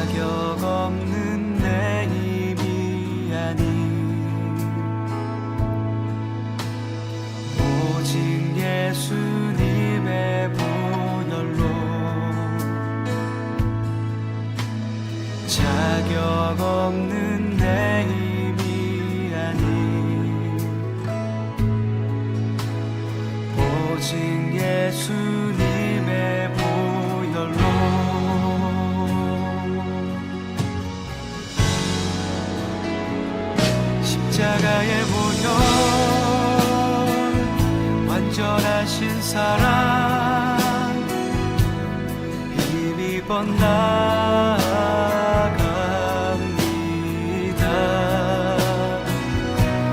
자격 없는 내 힘이 아닌 오직 예수님의 보혈로 자격 없는 내 힘이 아닌 오직 예수님의 보혈로 십자가의 보혈 완전하신 사랑 힘입어 나아갑니다.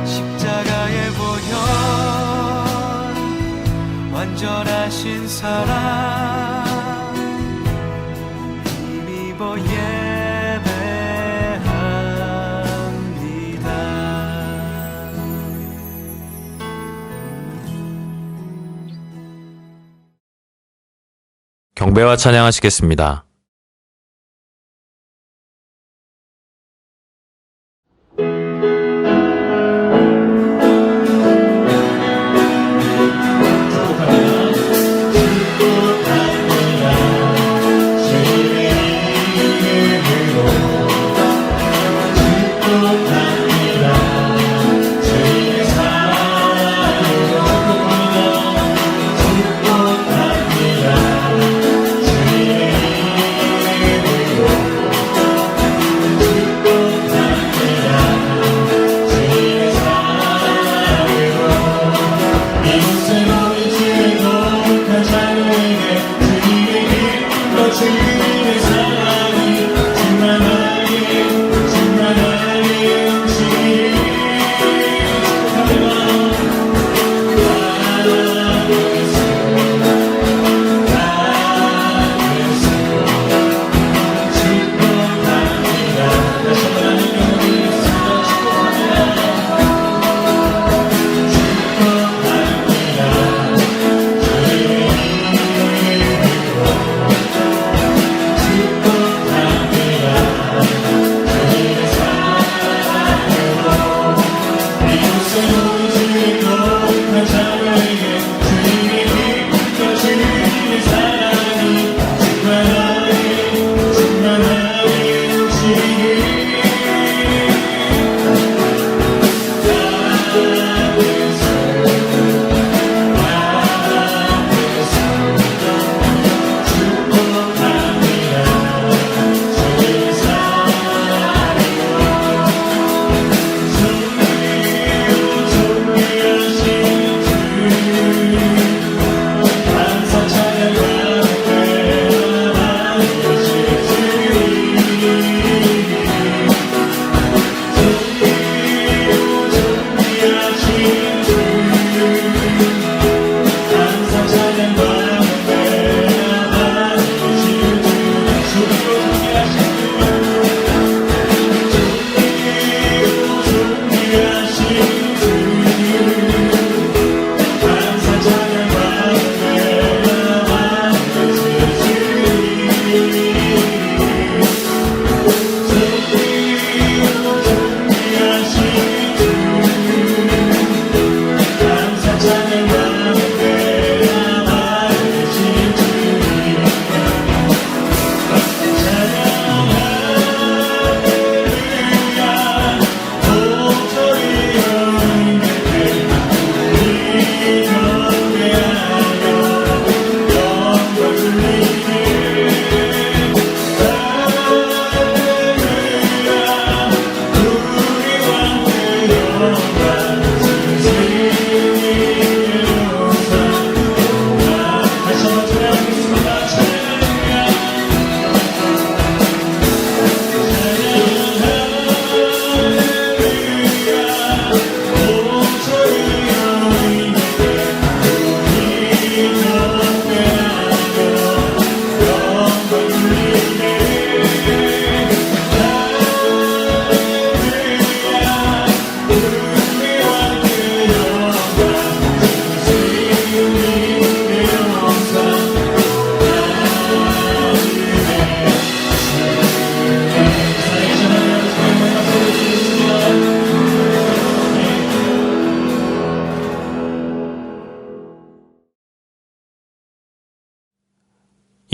십자가의 보혈 완전하신 사랑 힘입어 예배합니다. 경배와 찬양하시겠습니다.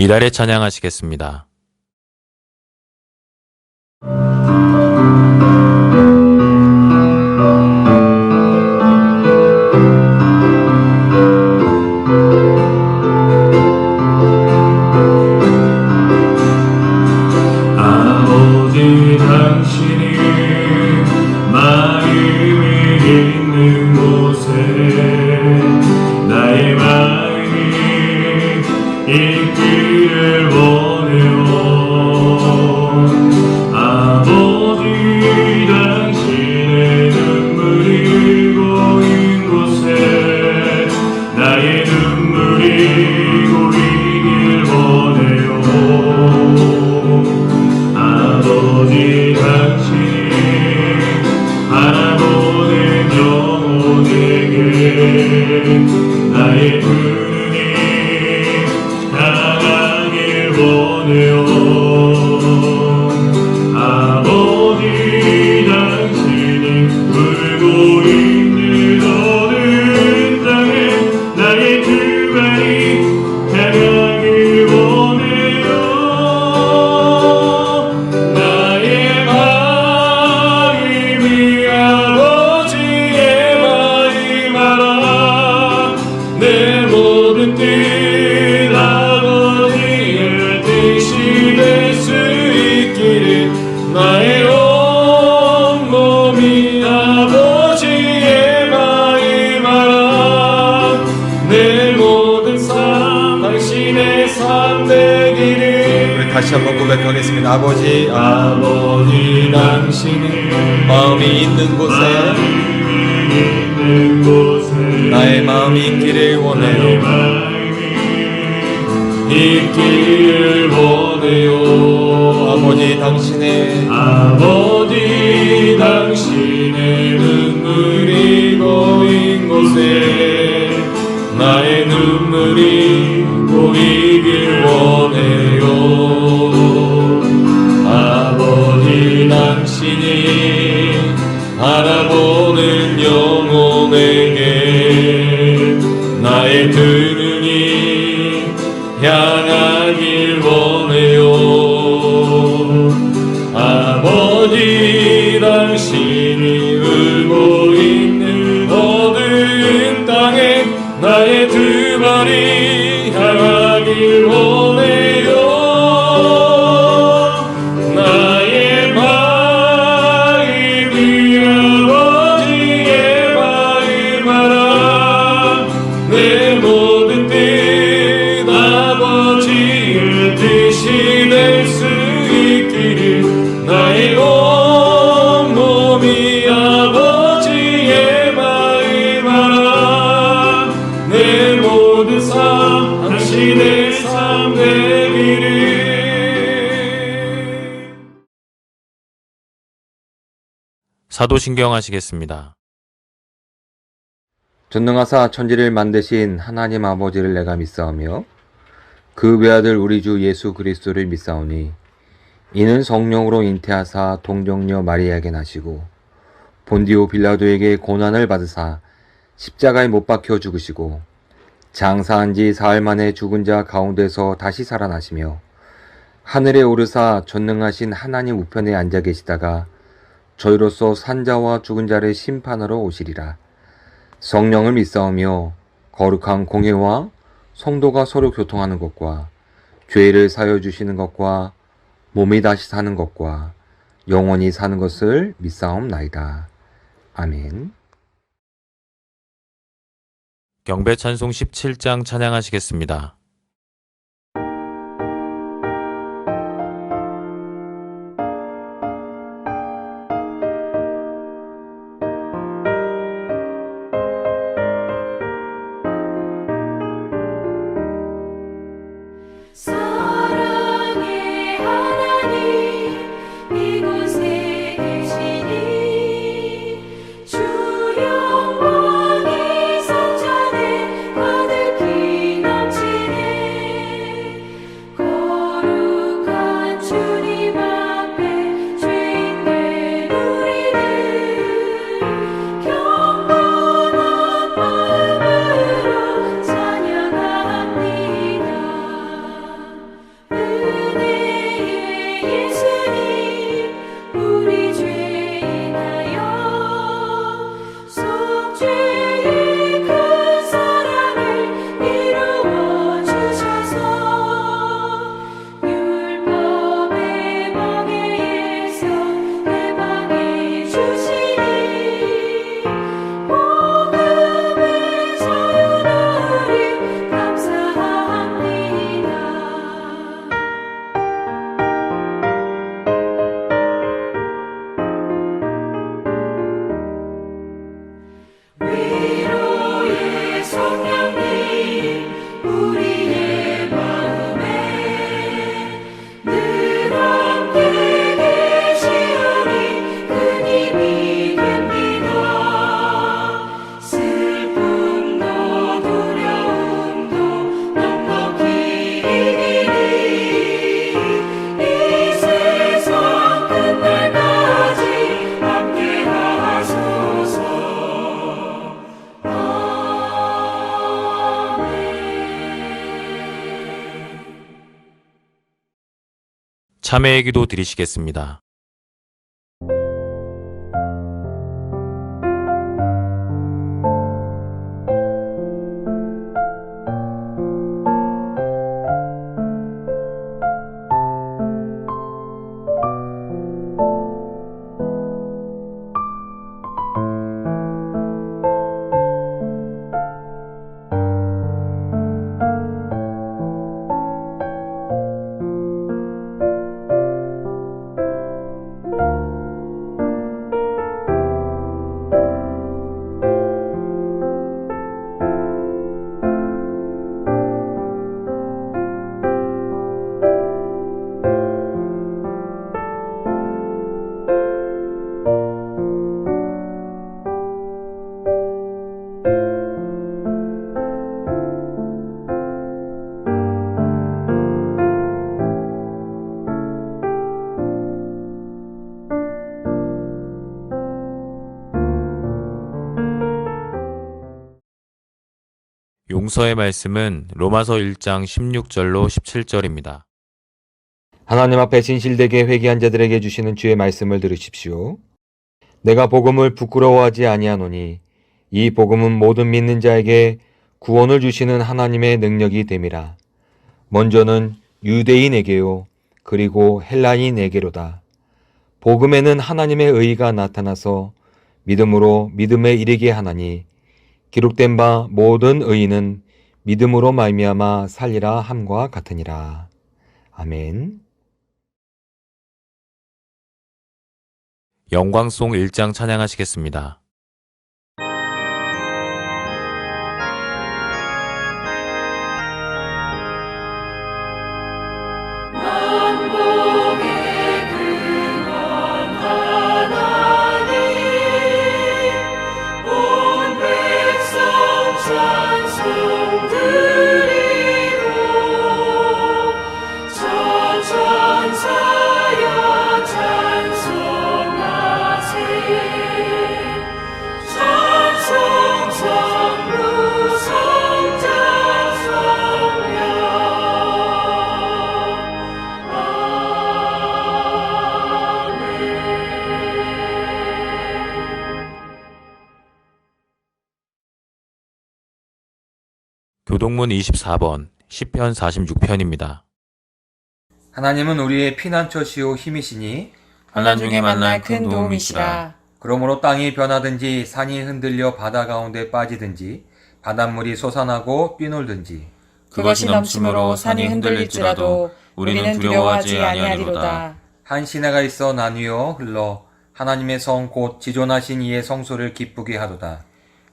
이달에 찬양하시겠습니다. 아버지 당신이 마음이 있는 곳에 나의 마음이 있기를 원해요. 아버지 당신의 눈물이 고인 곳에 나의 눈물이 고이길 원해요. 아버지 당신이 바라보는 영혼에게 나의 두 눈이 향하길 원해요. 아버지 당신이 울고 있는 어두운 땅에 나의 두 발이 향하길 원해요. 나의 마음이 아버지의 마음 알아. 내 모든 뜻 아버지의 뜻이 될 수 있기를 나의 온몸이 아버지의 마음 알아. 내 모든 삶 당신의 삶 되기를. 우리 다시 한번 고백하겠습니다. 아버지 당신의 마음이 있는 곳에 나의 마음이 있기를 원해요. 있기를 원해요. 아버지 당신의 눈물이 고인 곳에 나의 눈물이 고이길 원해요. 아버지 당신이 바라보는 영혼에게 나의 두 눈이 향하길 원해요. 아버지 당신이 울고 있는 어두운 땅에 나의 두 발이 향하길 원해요. 나의 마음이 아버지의 마음 알아. 내 모든 뜻 아버지의 뜻이 될 수 있기를 나의 온몸이 아버지의 마음 알아. 내 모든 삶 당신의 삶 되기를. 사도신경 하시겠습니다. 전능하사 천지를 만드신 하나님 아버지를 내가 믿사오며 그 외아들 우리 주 예수 그리스도를 믿사오니 이는 성령으로 잉태하사 동정녀 마리아에게 나시고 본디오 빌라도에게 고난을 받으사 십자가에 못 박혀 죽으시고 장사한 지 사흘 만에 죽은 자 가운데서 다시 살아나시며 하늘에 오르사 전능하신 하나님 우편에 앉아 계시다가 저희로서 산자와 죽은 자를 심판하러 오시리라. 성령을 믿사오며 거룩한 공회와 성도가 서로 교통하는 것과 죄를 사여 주시는 것과 몸이 다시 사는 것과 영원히 사는 것을 믿사옵나이다. 아멘. 경배 찬송 17장 찬양하시겠습니다. 사랑의 하나님 이곳에 계시니 주 영광이 성전에 가득히 넘치네. 참회의 기도 드리시겠습니다. 용서의 말씀은 로마서 1장 16절로 17절입니다. 하나님 앞에 진실되게 회개한 자들에게 주시는 주의 말씀을 들으십시오. 내가 복음을 부끄러워하지 아니하노니 이 복음은 모든 믿는 자에게 구원을 주시는 하나님의 능력이 됨이라. 먼저는 유대인에게요 그리고 헬라인에게로다. 복음에는 하나님의 의가 나타나서 믿음으로 믿음에 이르게 하나니 기록된 바 모든 의인은 믿음으로 말미암아 살리라 함과 같으니라. 아멘. 영광송 1장 찬양하시겠습니다. 만복의 근원 하나님 온 백성 찬송 드리고 천천사여 찬송하세 찬송 성루 성자 성령 교동문 24번 시편 46편입니다. 하나님은 우리의 피난처시오 힘이시니 환난 중에 만날 큰 도움이시라. 그러므로 땅이 변하든지 산이 흔들려 바다 가운데 빠지든지 바닷물이 솟아나고 뛰놀든지 그것이 넘침으로 산이 흔들릴지라도 우리는 두려워하지 아니하리로다. 한 시내가 있어 나뉘어 흘러 하나님의 성 곧 지존하신 이의 성소를 기쁘게 하도다.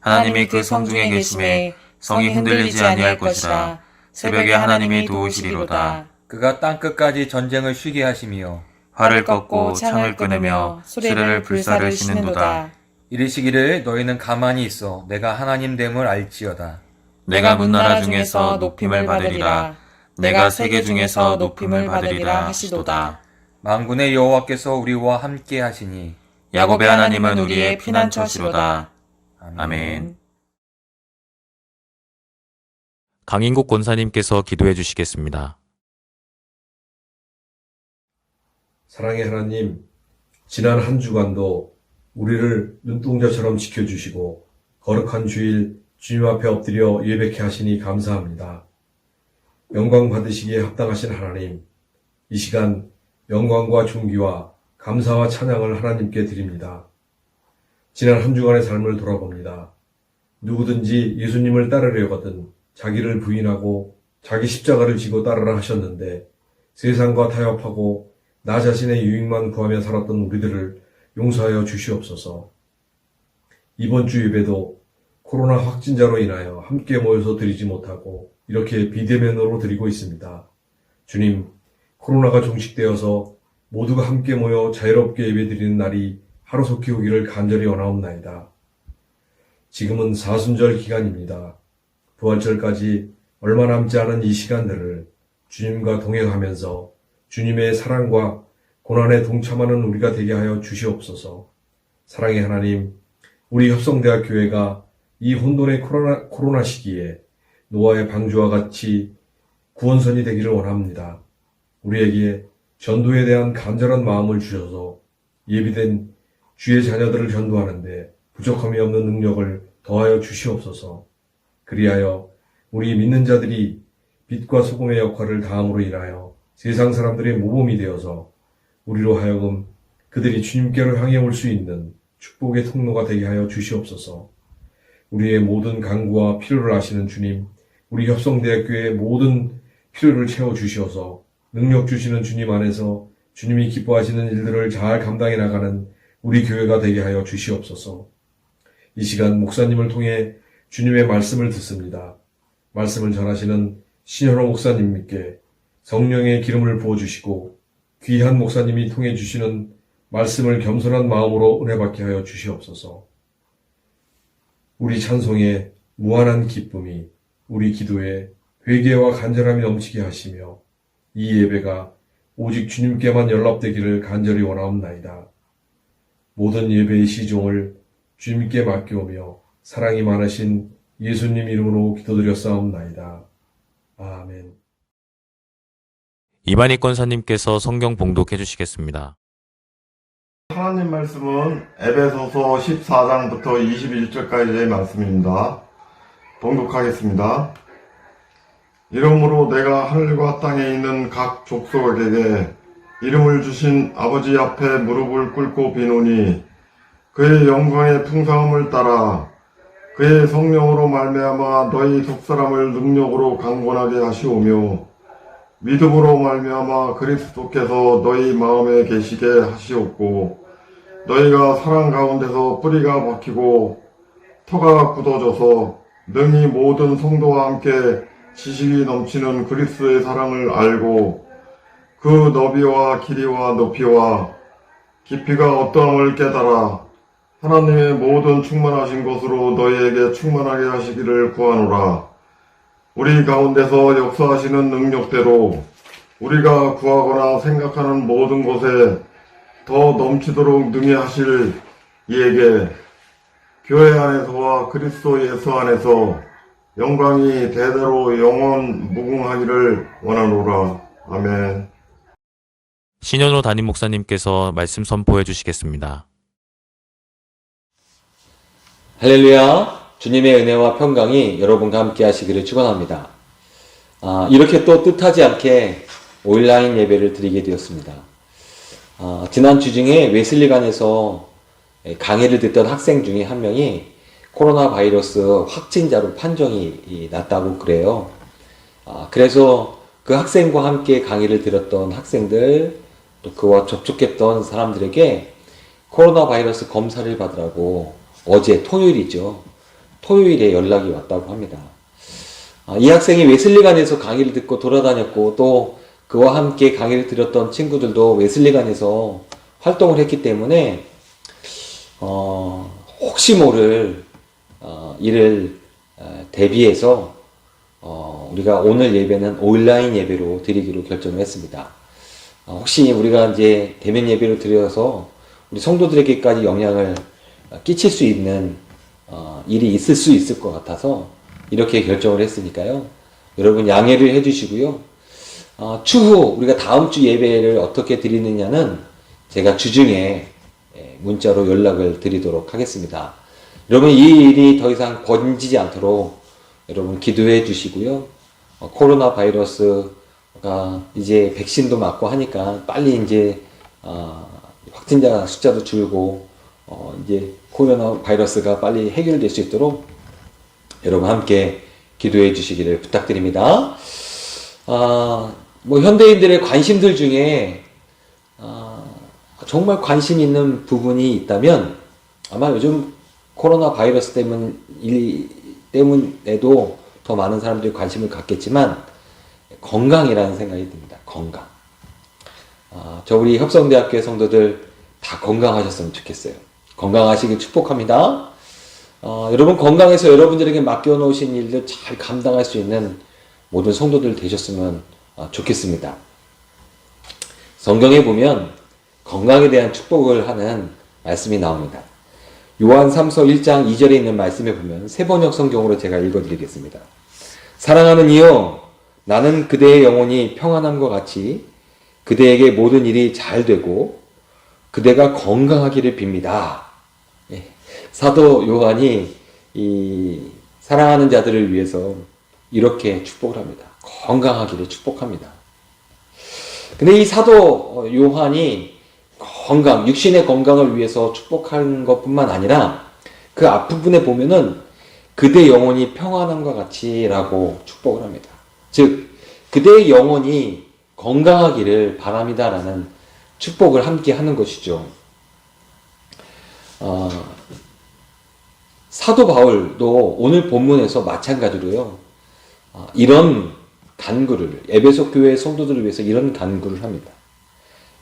하나님이 그 성 중에 계심에 성이 흔들리지 아니할 것이라. 새벽에 하나님이 도우시리로다. 그가 땅끝까지 전쟁을 쉬게 하시며 활을 꺾고 창을 끊으며 수레를 불사를 시는도다. 이르시기를 너희는 가만히 있어 내가 하나님 됨을 알지어다. 내가 문나라 중에서 높임을 받으리라. 내가 세계 중에서 높임을 받으리라 하시도다. 만군의 여호와께서 우리와 함께 하시니 야곱의 하나님은 우리의 피난처시로다. 아멘. 강인국 권사님께서 기도해 주시겠습니다. 사랑의 하나님, 지난 한 주간도 우리를 눈동자처럼 지켜주시고 거룩한 주일 주님 앞에 엎드려 예배케 하시니 감사합니다. 영광 받으시기에 합당하신 하나님, 이 시간 영광과 존귀와 감사와 찬양을 하나님께 드립니다. 지난 한 주간의 삶을 돌아봅니다. 누구든지 예수님을 따르려거든 자기를 부인하고 자기 십자가를 지고 따르라 하셨는데 세상과 타협하고 나 자신의 유익만 구하며 살았던 우리들을 용서하여 주시옵소서. 이번 주 예배도 코로나 확진자로 인하여 함께 모여서 드리지 못하고 이렇게 비대면으로 드리고 있습니다. 주님, 코로나가 종식되어서 모두가 함께 모여 자유롭게 예배드리는 날이 하루속히 오기를 간절히 원하옵나이다. 지금은 사순절 기간입니다. 부활절까지 얼마 남지 않은 이 시간들을 주님과 동행하면서 주님의 사랑과 고난에 동참하는 우리가 되게 하여 주시옵소서. 사랑의 하나님, 우리 협성대학교회가 이 혼돈의 코로나 시기에 노아의 방주와 같이 구원선이 되기를 원합니다. 우리에게 전도에 대한 간절한 마음을 주셔서 예비된 주의 자녀들을 전도하는데 부족함이 없는 능력을 더하여 주시옵소서. 그리하여 우리 믿는 자들이 빛과 소금의 역할을 다함으로 인하여 세상 사람들의 모범이 되어서 우리로 하여금 그들이 주님께로 향해 올 수 있는 축복의 통로가 되게 하여 주시옵소서. 우리의 모든 간구와 필요를 아시는 주님, 우리 협성대학교의 모든 필요를 채워주시어서 능력 주시는 주님 안에서 주님이 기뻐하시는 일들을 잘 감당해 나가는 우리 교회가 되게 하여 주시옵소서. 이 시간 목사님을 통해 주님의 말씀을 듣습니다. 말씀을 전하시는 신현호 목사님께 성령의 기름을 부어주시고 귀한 목사님이 통해 주시는 말씀을 겸손한 마음으로 은혜받게 하여 주시옵소서. 우리 찬송에 무한한 기쁨이 우리 기도에 회개와 간절함이 넘치게 하시며 이 예배가 오직 주님께만 연락되기를 간절히 원하옵나이다. 모든 예배의 시종을 주님께 맡겨오며 사랑이 많으신 예수님 이름으로 기도드렸사옵나이다. 아멘. 이만희 권사님께서 성경 봉독해 주시겠습니다. 하나님 말씀은 에베소서 14장부터 21절까지의 말씀입니다. 봉독하겠습니다. 이러므로 내가 하늘과 땅에 있는 각 족속에게 이름을 주신 아버지 앞에 무릎을 꿇고 비노니 그의 영광의 풍성함을 따라 그의 성령으로 말미암아 너희 속사람을 능력으로 강건하게 하시오며 믿음으로 말미암아 그리스도께서 너희 마음에 계시게 하시옵고 너희가 사랑 가운데서 뿌리가 박히고 터가 굳어져서 능히 모든 성도와 함께 지식이 넘치는 그리스도의 사랑을 알고 그 너비와 길이와 높이와 깊이가 어떠함을 깨달아 하나님의 모든 충만하신 것으로 너희에게 충만하게 하시기를 구하노라. 우리 가운데서 역사하시는 능력대로 우리가 구하거나 생각하는 모든 것에 더 넘치도록 능히 하실 이에게 교회 안에서와 그리스도 예수 안에서 영광이 대대로 영원 무궁하기를 원하노라. 아멘. 신현호 담임 목사님께서 말씀 선포해 주시겠습니다. 할렐루야. 주님의 은혜와 평강이 여러분과 함께 하시기를 축원합니다. 이렇게 또 뜻하지 않게 온라인 예배를 드리게 되었습니다. 지난 주 중에 웨슬리관에서 강의를 듣던 학생 중에 한 명이 코로나 바이러스 확진자로 판정이 났다고 그래요. 그래서 그 학생과 함께 강의를 들었던 학생들, 또 그와 접촉했던 사람들에게 코로나 바이러스 검사를 받으라고 어제 토요일이죠. 토요일에 연락이 왔다고 합니다. 이 학생이 웨슬리관에서 강의를 듣고 돌아다녔고 또 그와 함께 강의를 들었던 친구들도 웨슬리관에서 활동을 했기 때문에 혹시 모를 이를 대비해서 우리가 오늘 예배는 온라인 예배로 드리기로 결정을 했습니다. 혹시 우리가 이제 대면 예배로 드려서 우리 성도들에게까지 영향을 끼칠 수 있는 일이 있을 수 있을 것 같아서 이렇게 결정을 했으니까요. 여러분 양해를 해주시고요. 추후 우리가 다음 주 예배를 어떻게 드리느냐는 제가 주중에 문자로 연락을 드리도록 하겠습니다. 여러분 이 일이 더 이상 번지지 않도록 여러분 기도해 주시고요. 코로나 바이러스가 이제 백신도 맞고 하니까 빨리 이제 확진자 숫자도 줄고 이제 코로나 바이러스가 빨리 해결될 수 있도록 여러분 함께 기도해 주시기를 부탁드립니다. 현대인들의 관심들 중에 정말 관심 있는 부분이 있다면 아마 요즘 코로나 바이러스 때문에도 더 많은 사람들이 관심을 갖겠지만 건강이라는 생각이 듭니다. 건강. 우리 협성대학교의 성도들 다 건강하셨으면 좋겠어요. 건강하시길 축복합니다. 여러분 건강해서 여러분들에게 맡겨놓으신 일들 잘 감당할 수 있는 모든 성도들 되셨으면 좋겠습니다. 성경에 보면 건강에 대한 축복을 하는 말씀이 나옵니다. 요한 3서 1장 2절에 있는 말씀에 보면 세번역 성경으로 제가 읽어드리겠습니다. 사랑하는 이여 나는 그대의 영혼이 평안함과 같이 그대에게 모든 일이 잘 되고 그대가 건강하기를 빕니다. 예, 사도 요한이 이 사랑하는 자들을 위해서 이렇게 축복을 합니다. 건강하기를 축복합니다. 근데 이 사도 요한이 육신의 건강을 위해서 축복한 것뿐만 아니라 그 앞부분에 보면은 그대 영혼이 평안함과 같이라고 축복을 합니다. 즉 그대의 영혼이 건강하기를 바랍니다라는 축복을 함께 하는 것이죠. 사도 바울도 오늘 본문에서 마찬가지로요. 이런 간구를 에베소 교회 성도들을 위해서 이런 간구를 합니다.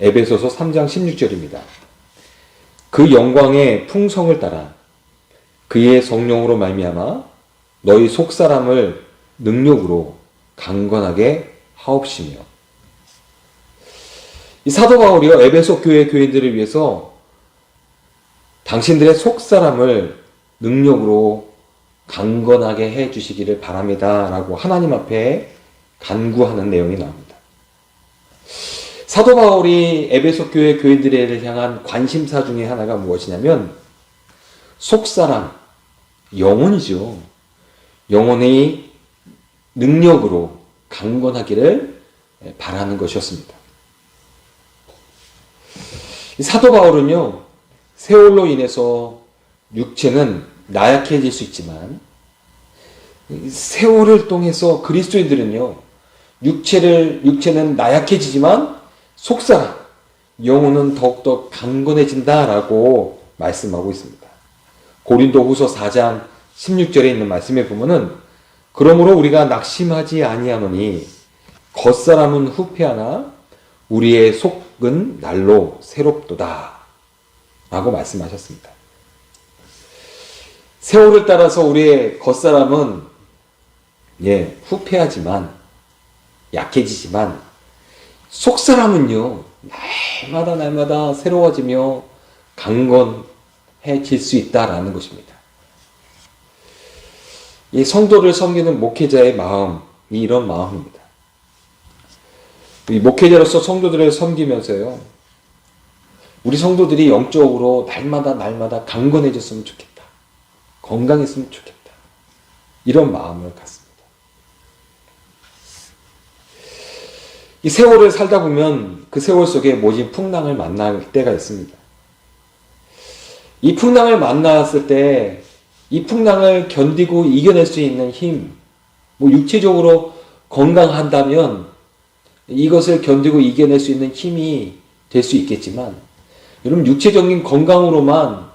에베소서 3장 16절입니다. 그 영광의 풍성을 따라 그의 성령으로 말미암아 너희 속사람을 능력으로 강건하게 하옵시며. 이 사도 바울이요 에베소 교회 교인들을 위해서 당신들의 속사람을 능력으로 강건하게 해 주시기를 바랍니다 라고 하나님 앞에 간구하는 내용이 나옵니다. 사도 바울이 에베소 교회 교인들을 향한 관심사 중에 하나가 무엇이냐면 속사람, 영혼이죠. 영혼의 능력으로 강건하기를 바라는 것이었습니다. 사도 바울은요, 세월로 인해서 육체는 나약해질 수 있지만 세월을 통해서 그리스도인들은요, 육체는 나약해지지만 속사람, 영혼은 더욱더 강건해진다라고 말씀하고 있습니다. 고린도후서 4장 16절에 있는 말씀에 보면은 그러므로 우리가 낙심하지 아니하노니 겉사람은 후패하나 우리의 속은 날로 새롭도다 라고 말씀하셨습니다. 세월을 따라서 우리의 겉사람은 후패하지만 약해지지만 속사람은요 날마다 새로워지며 강건해질 수 있다라는 것입니다. 이 성도를 섬기는 목회자의 마음이 이런 마음입니다. 이 목회자로서 성도들을 섬기면서요 우리 성도들이 영적으로 날마다 강건해졌으면 좋겠다. 건강했으면 좋겠다. 이런 마음을 갖습니다. 이 세월을 살다 보면 그 세월 속에 모진 풍랑을 만날 때가 있습니다. 이 풍랑을 만났을 때 이 풍랑을 견디고 이겨낼 수 있는 힘, 육체적으로 건강한다면 이것을 견디고 이겨낼 수 있는 힘이 될 수 있겠지만 여러분 육체적인 건강으로만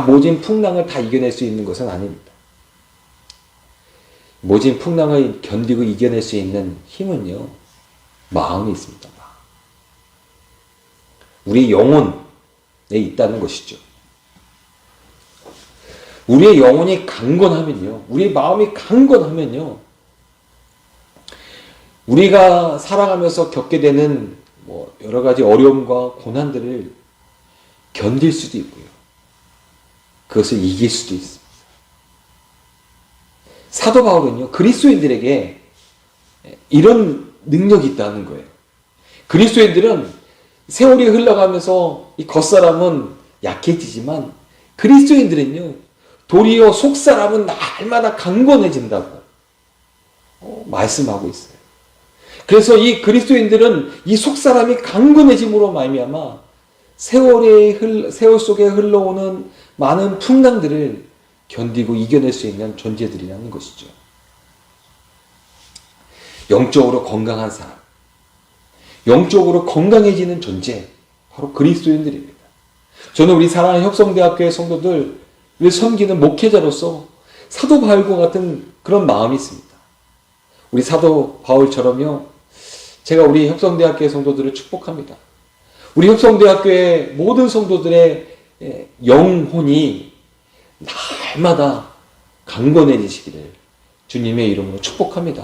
모진 풍랑을 다 이겨낼 수 있는 것은 아닙니다. 모진 풍랑을 견디고 이겨낼 수 있는 힘은요 마음이 있습니다. 우리 영혼에 있다는 것이죠. 우리의 영혼이 강건하면요, 우리의 마음이 강건하면요, 우리가 살아가면서 겪게 되는 여러 가지 어려움과 고난들을 견딜 수도 있고요. 그것을 이길 수도 있습니다. 사도 바울은요, 그리스도인들에게 이런 능력이 있다는 거예요. 그리스도인들은 세월이 흘러가면서 이 겉사람은 약해지지만 그리스도인들은요, 도리어 속사람은 날마다 강건해진다고 말씀하고 있어요. 그래서 이 그리스도인들은 이 속사람이 강건해짐으로 말미암아 세월 속에 흘러오는 많은 풍랑들을 견디고 이겨낼 수 있는 존재들이라는 것이죠. 영적으로 건강한 사람, 영적으로 건강해지는 존재, 바로 그리스도인들입니다. 저는 우리 사랑하는 협성대학교의 성도들을 섬기는 목회자로서 사도 바울과 같은 그런 마음이 있습니다. 우리 사도 바울처럼요, 제가 우리 협성대학교의 성도들을 축복합니다. 우리 협성대학교의 모든 성도들의 영혼이 날마다 강건해지시기를 주님의 이름으로 축복합니다.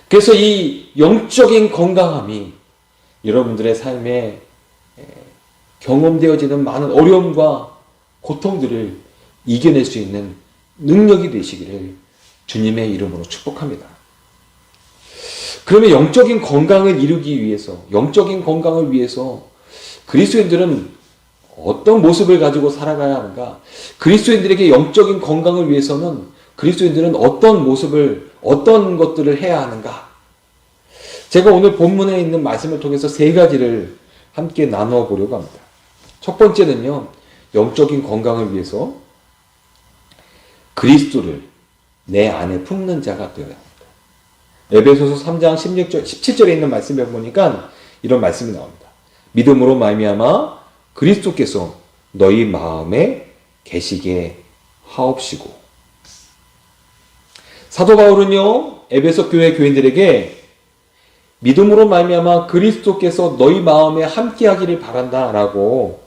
그래서 이 영적인 건강함이 여러분들의 삶에 경험되어지는 많은 어려움과 고통들을 이겨낼 수 있는 능력이 되시기를 주님의 이름으로 축복합니다. 그러면 영적인 건강을 이루기 위해서, 영적인 건강을 위해서 그리스도인들은 어떤 모습을 가지고 살아가야 하는가? 그리스도인들에게 영적인 건강을 위해서는 그리스도인들은 어떤 모습을, 어떤 것들을 해야 하는가? 제가 오늘 본문에 있는 말씀을 통해서 세 가지를 함께 나누어 보려고 합니다. 첫 번째는요, 영적인 건강을 위해서 그리스도를 내 안에 품는 자가 되어야 합니다. 에베소서 3장 17절에 있는 말씀을 보니까 이런 말씀이 나옵니다. 믿음으로 말미암아 그리스도께서 너희 마음에 계시게 하옵시고. 사도 바울은요, 에베소 교회 교인들에게 믿음으로 말미암아 그리스도께서 너희 마음에 함께하기를 바란다라고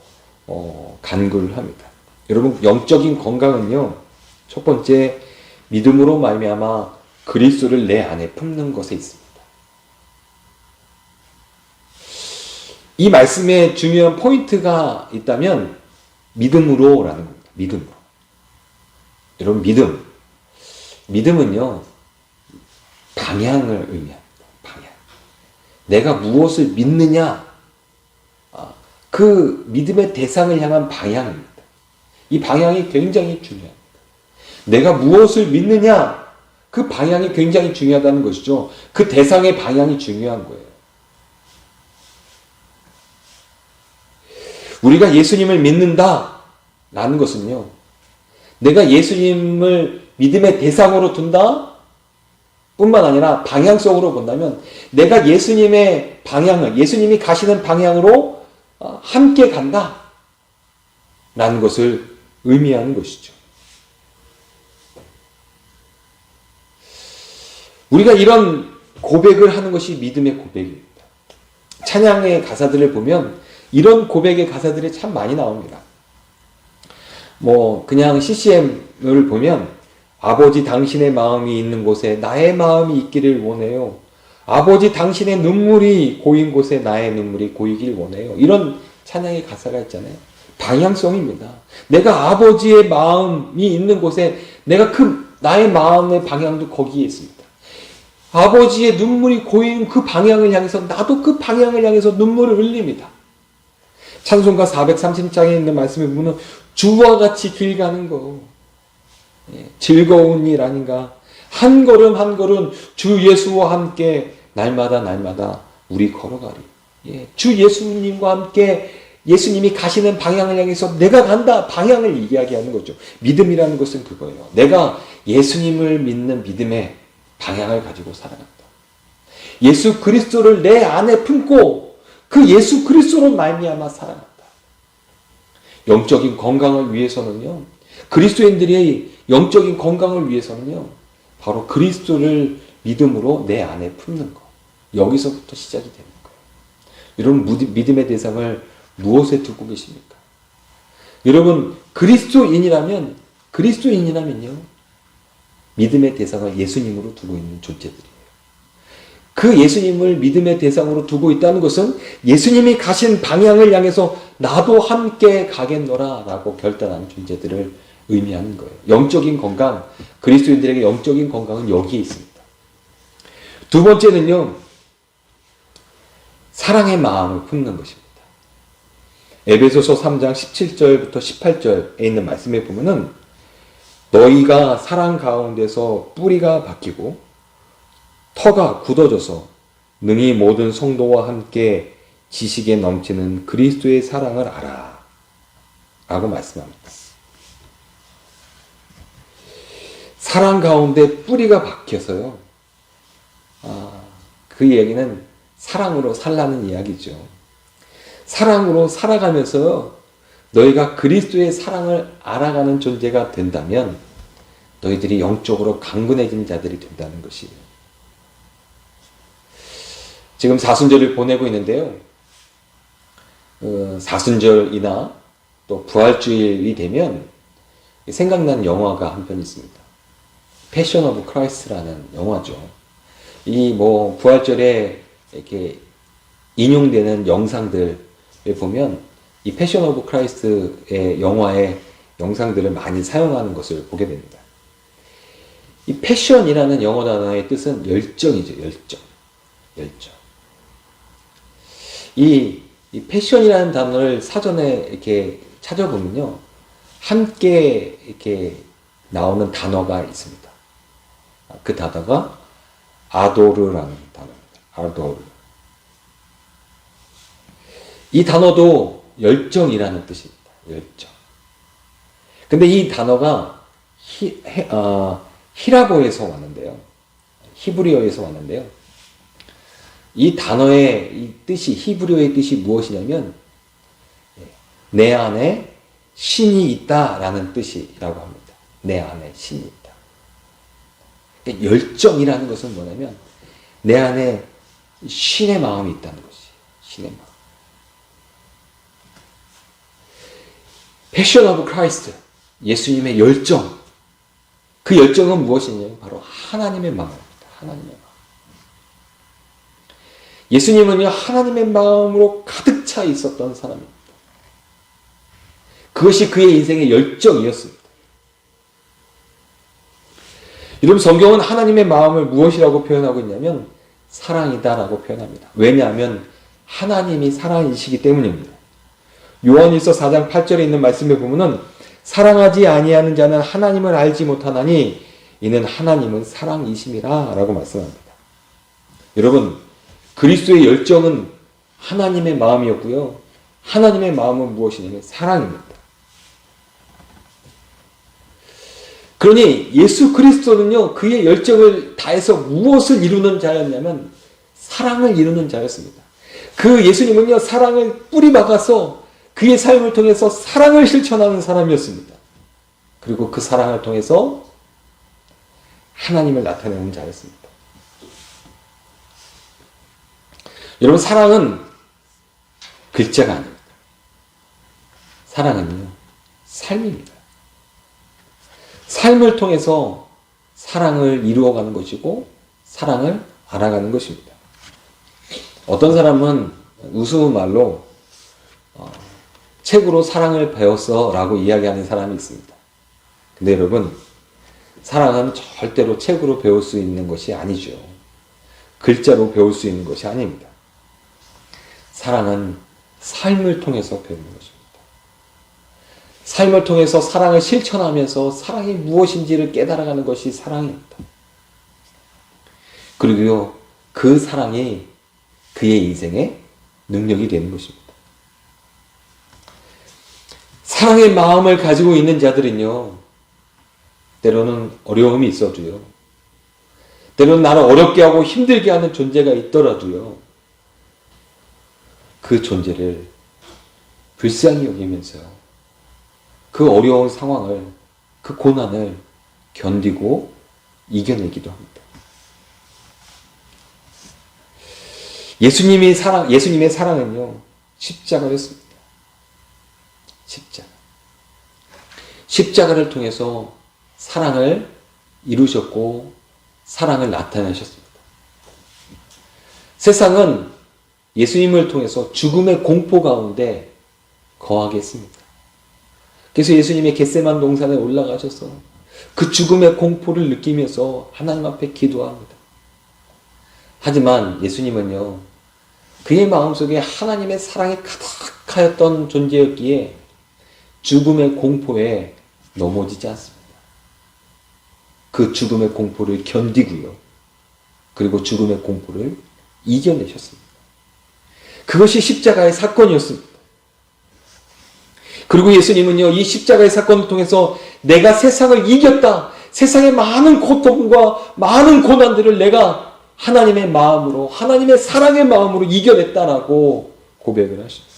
간구를 합니다. 여러분, 영적인 건강은요, 첫 번째 믿음으로 말미암아 그리스도를 내 안에 품는 것에 있습니다. 이 말씀에 중요한 포인트가 있다면 믿음으로라는 겁니다. 믿음으로. 여러분, 믿음은요, 방향을 의미합니다. 방향. 내가 무엇을 믿느냐, 그 믿음의 대상을 향한 방향입니다. 이 방향이 굉장히 중요합니다. 내가 무엇을 믿느냐, 그 방향이 굉장히 중요하다는 것이죠. 그 대상의 방향이 중요한 거예요. 우리가 예수님을 믿는다라는 것은요, 내가 예수님을 믿음의 대상으로 둔다 뿐만 아니라 방향성으로 본다면 내가 예수님의 방향을, 예수님이 가시는 방향으로 함께 간다 라는 것을 의미하는 것이죠. 우리가 이런 고백을 하는 것이 믿음의 고백입니다. 찬양의 가사들을 보면 이런 고백의 가사들이 참 많이 나옵니다. 그냥 CCM을 보면 아버지 당신의 마음이 있는 곳에 나의 마음이 있기를 원해요. 아버지 당신의 눈물이 고인 곳에 나의 눈물이 고이길 원해요. 이런 찬양의 가사가 있잖아요. 방향성입니다. 내가 아버지의 마음이 있는 곳에 내가 나의 마음의 방향도 거기에 있습니다. 아버지의 눈물이 고이는 그 방향을 향해서 나도 그 방향을 향해서 눈물을 흘립니다. 찬송가 430장에 있는 말씀을 보면 주와 같이 길 가는 거, 즐거운 일 아닌가? 한 걸음 한 걸음 주 예수와 함께 날마다 우리 걸어가리. 주 예수님과 함께 예수님이 가시는 방향을 향해서 내가 간다, 방향을 이야기하는 거죠. 믿음이라는 것은 그거예요. 내가 예수님을 믿는 믿음의 방향을 가지고 살아간다. 예수 그리스도를 내 안에 품고 그 예수 그리스도로 말미암아 살아간다. 영적인 건강을 위해서는요, 그리스도인들의 영적인 건강을 위해서는요, 바로 그리스도를 믿음으로 내 안에 품는 것. 여기서부터 시작이 되는 거예요. 여러분, 믿음의 대상을 무엇에 두고 계십니까? 여러분, 그리스도인이라면요, 믿음의 대상을 예수님으로 두고 있는 존재들이에요. 그 예수님을 믿음의 대상으로 두고 있다는 것은 예수님이 가신 방향을 향해서 나도 함께 가겠노라 라고 결단하는 존재들을 의미하는 거예요. 영적인 건강, 그리스도인들에게 영적인 건강은 여기에 있습니다. 두 번째는요, 사랑의 마음을 품는 것입니다. 에베소서 3장 17절부터 18절에 있는 말씀에 보면은 너희가 사랑 가운데서 뿌리가 박히고 터가 굳어져서 능히 모든 성도와 함께 지식에 넘치는 그리스도의 사랑을 알아 라고 말씀합니다. 사랑 가운데 뿌리가 박혀서요, 그 이야기는 사랑으로 살라는 이야기죠. 사랑으로 살아가면서 너희가 그리스도의 사랑을 알아가는 존재가 된다면 너희들이 영적으로 강건해진 자들이 된다는 것이에요. 지금 사순절을 보내고 있는데요, 사순절이나 또 부활주일이 되면 생각나는 영화가 한 편 있습니다. 패션 오브 크라이스트라는 영화죠. 이 부활절에 이렇게 인용되는 영상들을 보면 이 패션 오브 크라이스트의 영화의 영상들을 많이 사용하는 것을 보게 됩니다. 이 패션이라는 영어 단어의 뜻은 열정이죠, 열정. 열정. 이 패션이라는 단어를 사전에 이렇게 찾아보면요, 함께 이렇게 나오는 단어가 있습니다. 그 단어가 아도르라는 단어입니다. 아도르. 이 단어도 열정이라는 뜻입니다. 열정. 근데 이 단어가 히라보에서 왔는데요. 히브리어에서 왔는데요. 이 단어의 이 뜻이, 히브리어의 뜻이 무엇이냐면, 내 안에 신이 있다라는 뜻이라고 합니다. 내 안에 신이 있다. 그러니까 열정이라는 것은 뭐냐면, 내 안에 신의 마음이 있다는 것이, 신의 마음. 패션 오브 크라이스트, 예수님의 열정. 그 열정은 무엇이냐면 바로 하나님의 마음입니다. 하나님의 마음. 예수님은요, 하나님의 마음으로 가득 차 있었던 사람입니다. 그것이 그의 인생의 열정이었습니다. 여러분, 성경은 하나님의 마음을 무엇이라고 표현하고 있냐면 사랑이다라고 표현합니다. 왜냐하면 하나님이 사랑이시기 때문입니다. 요한일서 4장 8절에 있는 말씀에 보면은 사랑하지 아니하는 자는 하나님을 알지 못하나니 이는 하나님은 사랑이심이라 라고 말씀합니다. 여러분, 그리스도의 열정은 하나님의 마음이었고요. 하나님의 마음은 무엇이냐면 사랑입니다. 그러니 예수 그리스도는요, 그의 열정을 다해서 무엇을 이루는 자였냐면 사랑을 이루는 자였습니다. 그 예수님은요, 사랑을 뿌리박아서 그의 삶을 통해서 사랑을 실천하는 사람이었습니다. 그리고 그 사랑을 통해서 하나님을 나타내는 자였습니다. 여러분, 사랑은 글자가 아닙니다. 사랑은요, 삶입니다. 삶을 통해서 사랑을 이루어가는 것이고 사랑을 알아가는 것입니다. 어떤 사람은 우스운 말로 책으로 사랑을 배웠어 라고 이야기하는 사람이 있습니다. 근데 여러분, 사랑은 절대로 책으로 배울 수 있는 것이 아니죠. 글자로 배울 수 있는 것이 아닙니다. 사랑은 삶을 통해서 배우는 것입니다. 삶을 통해서 사랑을 실천하면서 사랑이 무엇인지를 깨달아가는 것이 사랑입니다. 그리고 그 사랑이 그의 인생의 능력이 되는 것입니다. 사랑의 마음을 가지고 있는 자들은요, 때로는 어려움이 있어도요, 때로는 나를 어렵게 하고 힘들게 하는 존재가 있더라도요, 그 존재를 불쌍히 여기면서 그 어려운 상황을, 그 고난을 견디고 이겨내기도 합니다. 예수님의 사랑은요, 십자가였습니다. 십자가를 통해서 사랑을 이루셨고 사랑을 나타내셨습니다. 세상은 예수님을 통해서 죽음의 공포 가운데 거하게 했습니다. 그래서 예수님의 겟세만 동산에 올라가셔서 그 죽음의 공포를 느끼면서 하나님 앞에 기도합니다. 하지만 예수님은요, 그의 마음속에 하나님의 사랑이 가득하였던 존재였기에 죽음의 공포에 넘어지지 않습니다. 그 죽음의 공포를 견디고요, 그리고 죽음의 공포를 이겨내셨습니다. 그것이 십자가의 사건이었습니다. 그리고 예수님은요, 이 십자가의 사건을 통해서 내가 세상을 이겼다, 세상의 많은 고통과 많은 고난들을 내가 하나님의 마음으로, 하나님의 사랑의 마음으로 이겨냈다라고 고백을 하십니다.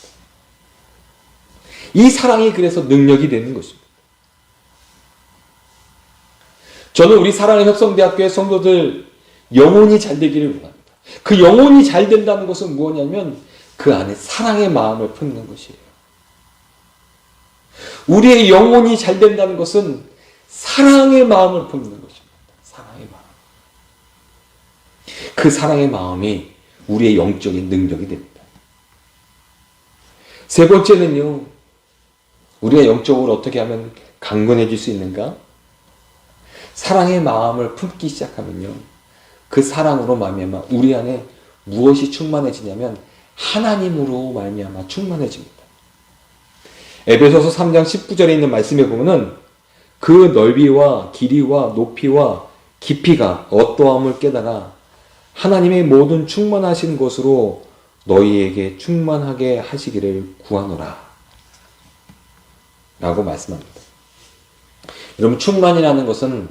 이 사랑이 그래서 능력이 되는 것입니다. 저는 우리 사랑의 협성대학교의 성도들 영혼이 잘 되기를 원합니다. 그 영혼이 잘 된다는 것은 무엇이냐면 그 안에 사랑의 마음을 품는 것이에요. 우리의 영혼이 잘 된다는 것은 사랑의 마음을 품는 것입니다. 사랑의 마음. 그 사랑의 마음이 우리의 영적인 능력이 됩니다. 세 번째는요, 우리가 영적으로 어떻게 하면 강건해질 수 있는가? 사랑의 마음을 품기 시작하면요, 그 사랑으로 말미암아 우리 안에 무엇이 충만해지냐면 하나님으로 말미암아 충만해집니다. 에베소서 3장 19절에 있는 말씀에 보면은 그 넓이와 길이와 높이와 깊이가 어떠함을 깨달아 하나님의 모든 충만하신 것으로 너희에게 충만하게 하시기를 구하노라 라고 말씀합니다. 여러분, 충만이라는 것은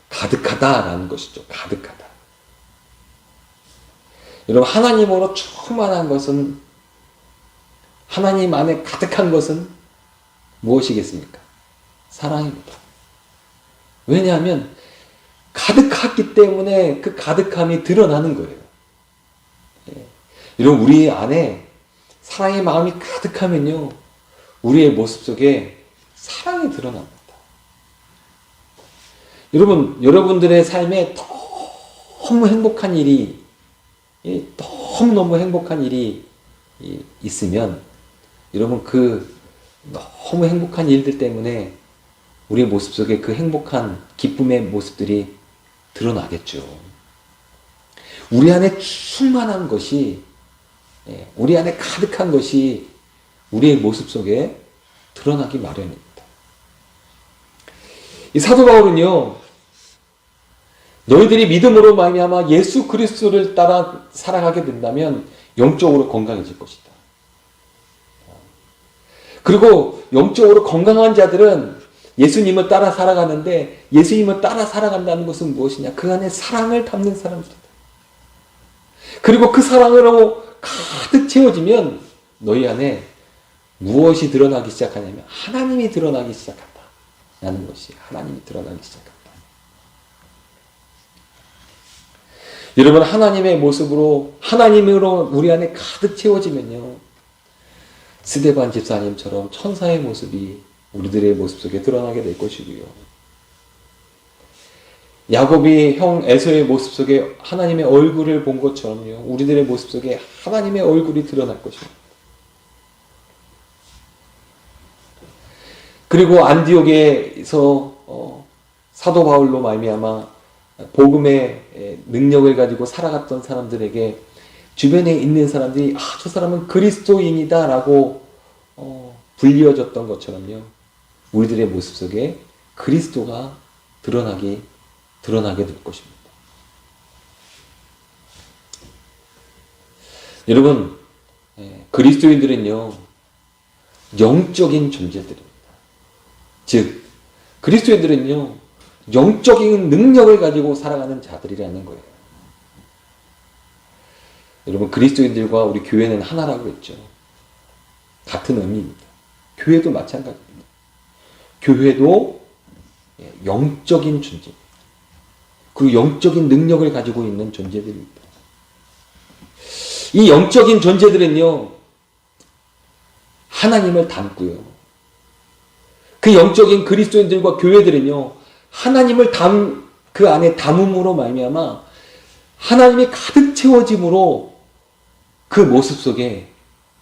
가득하다라는 것이죠. 가득하다. 여러분, 하나님으로 충만한 것은, 하나님 안에 가득한 것은 무엇이겠습니까? 사랑입니다. 왜냐하면 가득하기 때문에 그 가득함이 드러나는 거예요. 여러분, 우리 안에 사랑의 마음이 가득하면요, 우리의 모습 속에 사랑이 드러납니다. 여러분, 여러분들의 삶에 너무 행복한 일이, 너무너무 행복한 일이 있으면, 여러분, 그 너무 행복한 일들 때문에 우리의 모습 속에 그 행복한 기쁨의 모습들이 드러나겠죠. 우리 안에 충만한 것이, 우리 안에 가득한 것이 우리의 모습 속에 드러나기 마련입니다. 이 사도 바울은요, 너희들이 믿음으로 말미암아 예수 그리스도를 따라 살아가게 된다면 영적으로 건강해질 것이다. 그리고 영적으로 건강한 자들은 예수님을 따라 살아가는데, 예수님을 따라 살아간다는 것은 무엇이냐? 그 안에 사랑을 담는 사람들이다. 그리고 그 사랑으로 가득 채워지면 너희 안에 무엇이 드러나기 시작하냐면 하나님이 드러나기 시작한다 라는 것이, 하나님이 드러나기 시작한다. 여러분, 하나님의 모습으로, 하나님으로 우리 안에 가득 채워지면요, 스데반 집사님처럼 천사의 모습이 우리들의 모습 속에 드러나게 될 것이고요, 야곱이 형 에서의 모습 속에 하나님의 얼굴을 본 것처럼요, 우리들의 모습 속에 하나님의 얼굴이 드러날 것입니다. 그리고 안디옥에서 사도 바울로 말미암아 복음의 능력을 가지고 살아갔던 사람들에게 주변에 있는 사람들이 저 사람은 그리스도인이다 라고 불리워졌던 것처럼요, 우리들의 모습 속에 그리스도가 드러나게 될 것입니다. 여러분, 그리스도인들은요, 영적인 존재들입니다. 즉, 그리스도인들은요, 영적인 능력을 가지고 살아가는 자들이라는 거예요. 여러분, 그리스도인들과 우리 교회는 하나라고 했죠. 같은 의미입니다. 교회도 마찬가지입니다. 교회도 영적인 존재, 그리고 영적인 능력을 가지고 있는 존재들입니다. 이 영적인 존재들은요, 하나님을 담고요, 그 영적인 그리스도인들과 교회들은요, 하나님을 그 안에 담음으로 말미암아 하나님이 가득 채워짐으로 그 모습 속에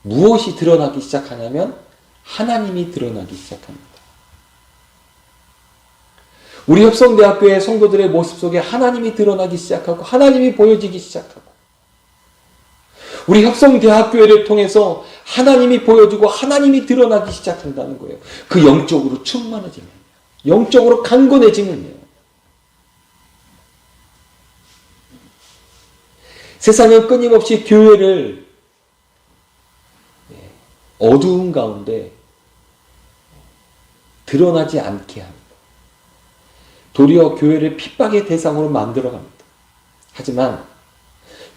무엇이 드러나기 시작하냐면 하나님이 드러나기 시작합니다. 우리 협성대학교의 성도들의 모습 속에 하나님이 드러나기 시작하고 하나님이 보여지기 시작하고, 우리 협성대학교회를 통해서 하나님이 보여지고 하나님이 드러나기 시작한다는 거예요. 그 영적으로 충만해지면, 영적으로 강건해지면요, 세상은 끊임없이 교회를 어두운 가운데 드러나지 않게 합니다. 도리어 교회를 핍박의 대상으로 만들어갑니다. 하지만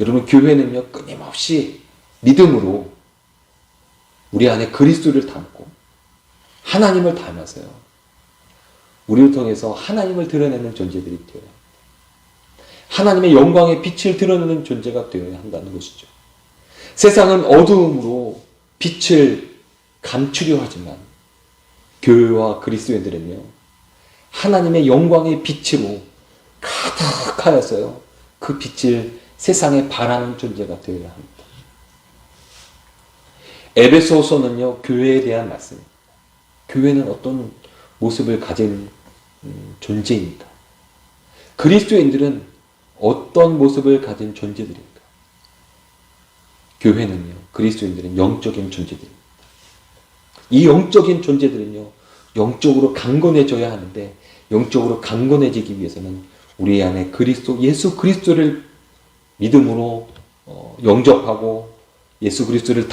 여러분, 교회는요, 끊임없이 믿음으로 우리 안에 그리스도를 담고 하나님을 닮아서요, 우리를 통해서 하나님을 드러내는 존재들이 되어야 합니다. 하나님의 영광의 빛을 드러내는 존재가 되어야 한다는 것이죠. 세상은 어두움으로 빛을 감추려 하지만 교회와 그리스도인들은요, 하나님의 영광의 빛으로 가득하여서요, 그 빛을 세상에 발하는 존재가 되어야 합니다. 에베소서는요, 교회에 대한 말씀입니다. 교회는 어떤 모습을 가진 존재입니다. 그리스도인들은 어떤 모습을 가진 존재들입니까? 교회는요, 그리스도인들은 영적인 존재들입니다. 이 영적인 존재들은요, 영적으로 강건해져야 하는데, 영적으로 강건해지기 위해서는 우리 안에 예수 그리스도를 믿음으로 영접하고 예수 그리스도를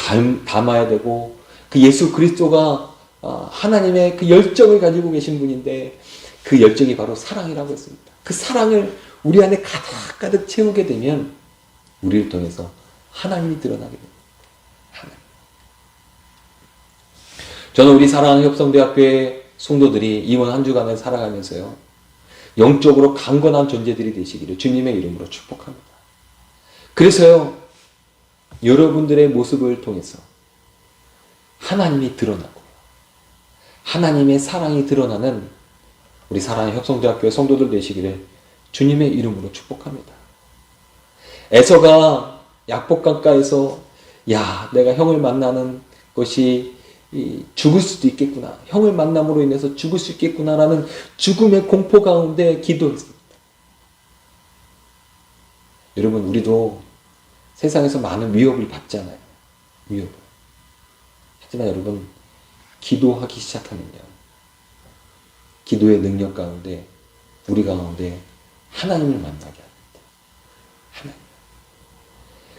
담아야 되고, 그 예수 그리스도가 하나님의 그 열정을 가지고 계신 분인데, 그 열정이 바로 사랑이라고 했습니다. 그 사랑을 우리 안에 가득 채우게 되면 우리를 통해서 하나님이 드러나게 됩니다. 하나님. 저는 우리 사랑하는 협성대학교의 성도들이 이번 한 주간을 살아가면서요, 영적으로 강건한 존재들이 되시기를 주님의 이름으로 축복합니다. 그래서요, 여러분들의 모습을 통해서 하나님이 드러나고 하나님의 사랑이 드러나는 우리 사랑하는 협성대학교의 성도들 되시기를 주님의 이름으로 축복합니다. 에서가 약복강가에서 내가 형을 만나는 것이 죽을 수도 있겠구나, 형을 만남으로 인해서 죽을 수 있겠구나라는 죽음의 공포 가운데 기도했습니다. 여러분, 우리도 세상에서 많은 위협을 받잖아요. 위협을. 하지만 여러분, 기도하기 시작하면요, 기도의 능력 가운데 우리 가운데 하나님을 만나게 합니다. 하나님.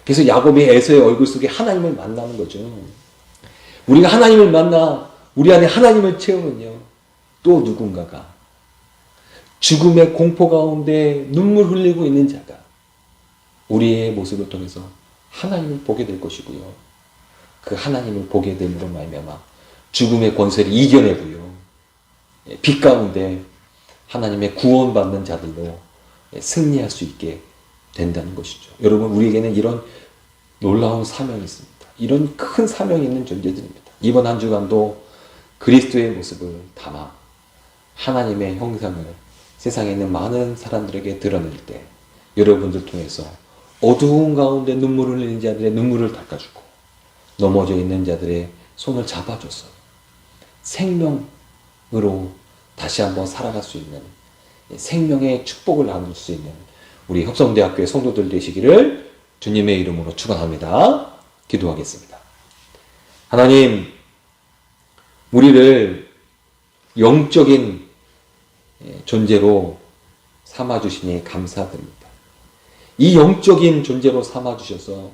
그래서 야곱이 에서의 얼굴 속에 하나님을 만나는 거죠. 우리가 하나님을 만나 우리 안에 하나님을 채우면요, 또 누군가가 죽음의 공포 가운데 눈물 흘리고 있는 자가 우리의 모습을 통해서 하나님을 보게 될 것이고요, 그 하나님을 보게 됨으로 말미암아 죽음의 권세를 이겨내고요, 빛 가운데 하나님의 구원받는 자들로 승리할 수 있게 된다는 것이죠. 여러분, 우리에게는 이런 놀라운 사명이 있습니다. 이런 큰 사명이 있는 존재들입니다. 이번 한 주간도 그리스도의 모습을 담아 하나님의 형상을 세상에 있는 많은 사람들에게 드러낼 때, 여러분들 통해서 어두운 가운데 눈물을 흘리는 자들의 눈물을 닦아주고, 넘어져 있는 자들의 손을 잡아줘서 생명으로 다시 한번 살아갈 수 있는, 생명의 축복을 나눌 수 있는 우리 협성대학교의 성도들 되시기를 주님의 이름으로 축원합니다. 기도하겠습니다. 하나님, 우리를 영적인 존재로 삼아주시니 감사드립니다. 이 영적인 존재로 삼아주셔서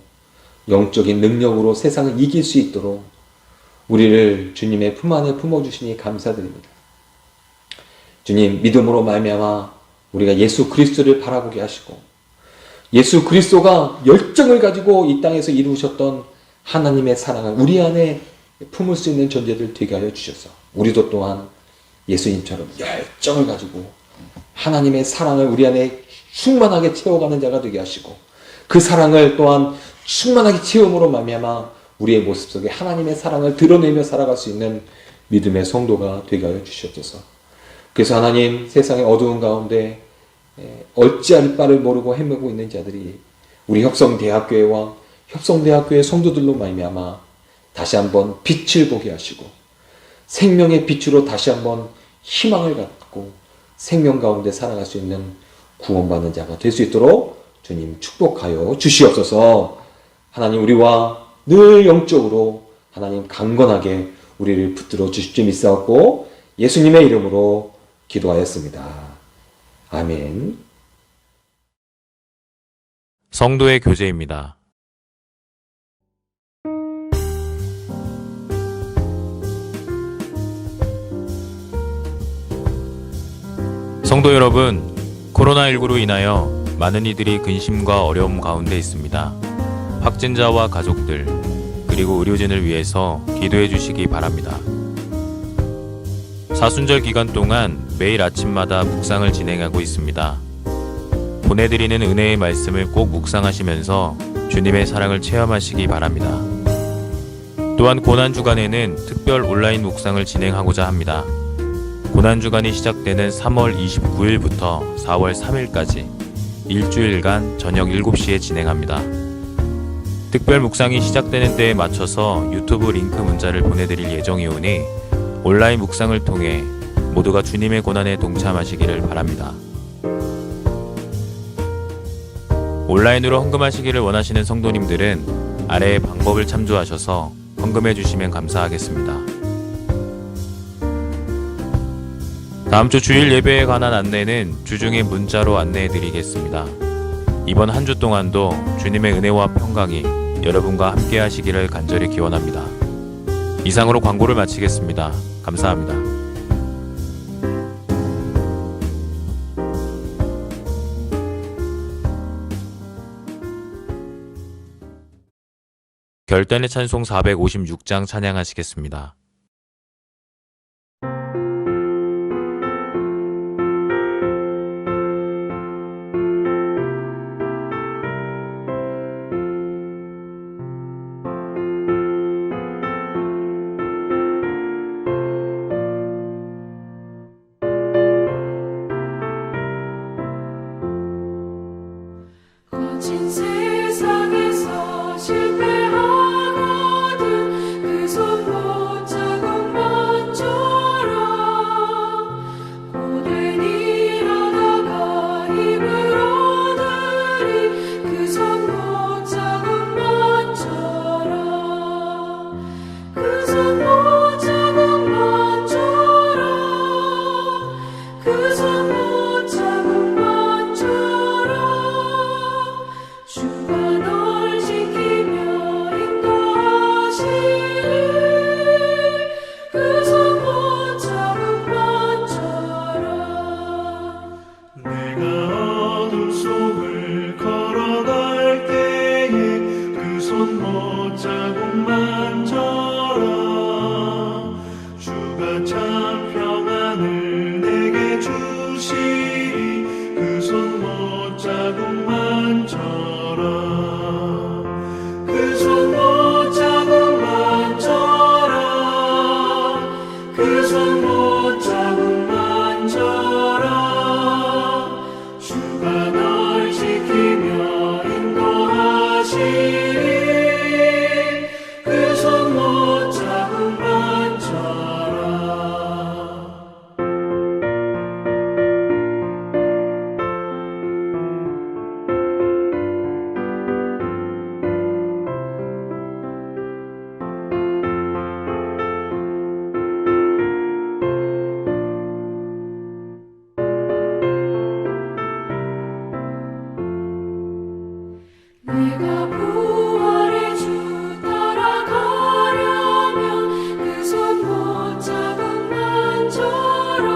영적인 능력으로 세상을 이길 수 있도록 우리를 주님의 품 안에 품어주시니 감사드립니다. 주님, 믿음으로 말미암아 우리가 예수 그리스도를 바라보게 하시고, 예수 그리스도가 열정을 가지고 이 땅에서 이루셨던 하나님의 사랑을 우리 안에 품을 수 있는 존재들 되게 하여 주셔서 우리도 또한 예수님처럼 열정을 가지고 하나님의 사랑을 우리 안에 충만하게 채워가는 자가 되게 하시고, 그 사랑을 또한 충만하게 채움으로 말미암아 우리의 모습 속에 하나님의 사랑을 드러내며 살아갈 수 있는 믿음의 성도가 되게 하여 주시옵소서. 그래서 하나님, 세상의 어두운 가운데 어찌할 바를 모르고 헤매고 있는 자들이 우리 협성대학교와 협성대학교의 성도들로 말미암아 다시 한번 빛을 보게 하시고, 생명의 빛으로 다시 한번 희망을 갖고 생명 가운데 살아갈 수 있는 구원받는 자가 될 수 있도록 주님 축복하여 주시옵소서. 하나님, 우리와 늘 영적으로 하나님 강건하게 우리를 붙들어 주실 줄 믿사옵고 예수님의 이름으로 기도하였습니다. 아멘. 성도의 교제입니다. 성도 여러분, 코로나19로 인하여 많은 이들이 근심과 어려움 가운데 있습니다. 확진자와 가족들, 그리고 의료진을 위해서 기도해 주시기 바랍니다. 사순절 기간 동안 매일 아침마다 묵상을 진행하고 있습니다. 보내드리는 은혜의 말씀을 꼭 묵상하시면서 주님의 사랑을 체험하시기 바랍니다. 또한 고난주간에는 특별 온라인 묵상을 진행하고자 합니다. 고난주간이 시작되는 3월 29일부터 4월 3일까지 일주일간 저녁 7시에 진행합니다. 특별 묵상이 시작되는 때에 맞춰서 유튜브 링크 문자를 보내드릴 예정이오니 온라인 묵상을 통해 모두가 주님의 고난에 동참하시기를 바랍니다. 온라인으로 헌금하시기를 원하시는 성도님들은 아래의 방법을 참조하셔서 헌금해 주시면 감사하겠습니다. 다음 주 주일 예배에 관한 안내는 주중에 문자로 안내해 드리겠습니다. 이번 한 주 동안도 주님의 은혜와 평강이 여러분과 함께 하시기를 간절히 기원합니다. 이상으로 광고를 마치겠습니다. 감사합니다. 결단의 찬송 456장 찬양하시겠습니다. 거친 세상에서 실패하거든 그 손 못자국만 쳐라 고된 일하다가 힘을 얻으리 그 손 못자국만 쳐라 그 손 못자국만 쳐라 그 손 못자국만 쳐라 주가 널 지키며 인도하시리 그 손 못자국만 쳐라 내가 어둠 속을 걸어갈 때에 그 손 못자국만 져라 주가 참 평안을 내게 주시리 그 손 못자국만 져라 그 손 못자국만 쳐라 그 손 못자국만 쳐라 주가 널 지키며 인도하시리 그 손 못자국만 쳐라 내가 부활의 주 따라가려면 그 손 못자국만 쳐라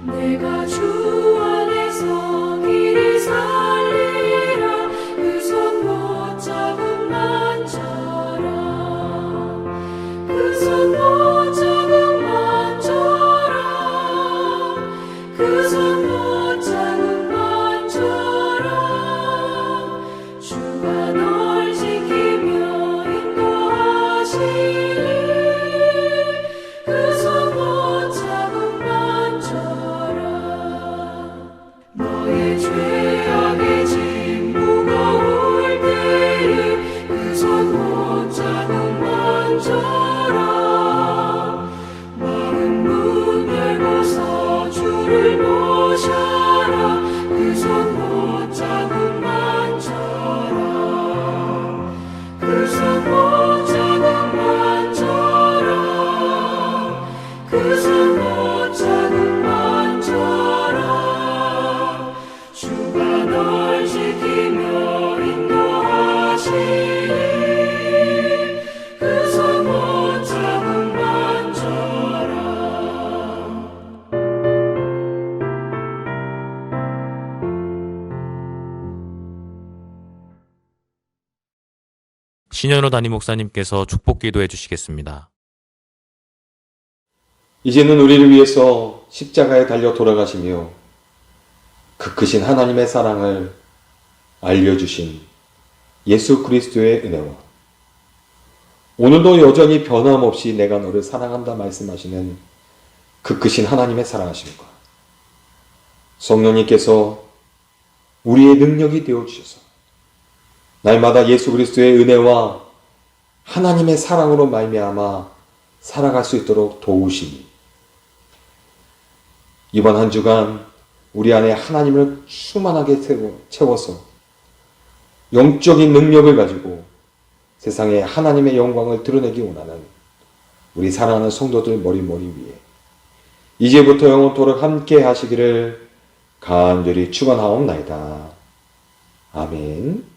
내가 주 안에서 길이 살리라 그 손 못자국만 쳐라 그 손 못자국만 쳐라 그 손 못자국만 쳐라 주가 널 지키며 인도하시리 그 손 못자국만 쳐라 너의 죄악의 짐 무거울 때에 그 손 못자국만 쳐라 마음 문 열고서 주를 모셔라 그 손 못자국만 쳐라 그 손 못자국만 쳐라 그 손 못자국만 쳐라 주가 널 지키며 인도하시리 그 손 못자국만 쳐라 신현호 담임 목사님께서 축복 기도해 주시겠습니다. 이제는 우리를 위해서 십자가에 달려 돌아가시며 그 크신 하나님의 사랑을 알려주신 예수 그리스도의 은혜와 오늘도 여전히 변함없이 내가 너를 사랑한다 말씀하시는 그 크신 하나님의 사랑하심과 성령님께서 우리의 능력이 되어주셔서 날마다 예수 그리스도의 은혜와 하나님의 사랑으로 말미암아 살아갈 수 있도록 도우시니 이번 한 주간 우리 안에 하나님을 충만하게 채워서 영적인 능력을 가지고 세상에 하나님의 영광을 드러내기 원하는 우리 사랑하는 성도들 머리 위에 이제부터 영원토록 함께 하시기를 간절히 축원하옵나이다. 아멘.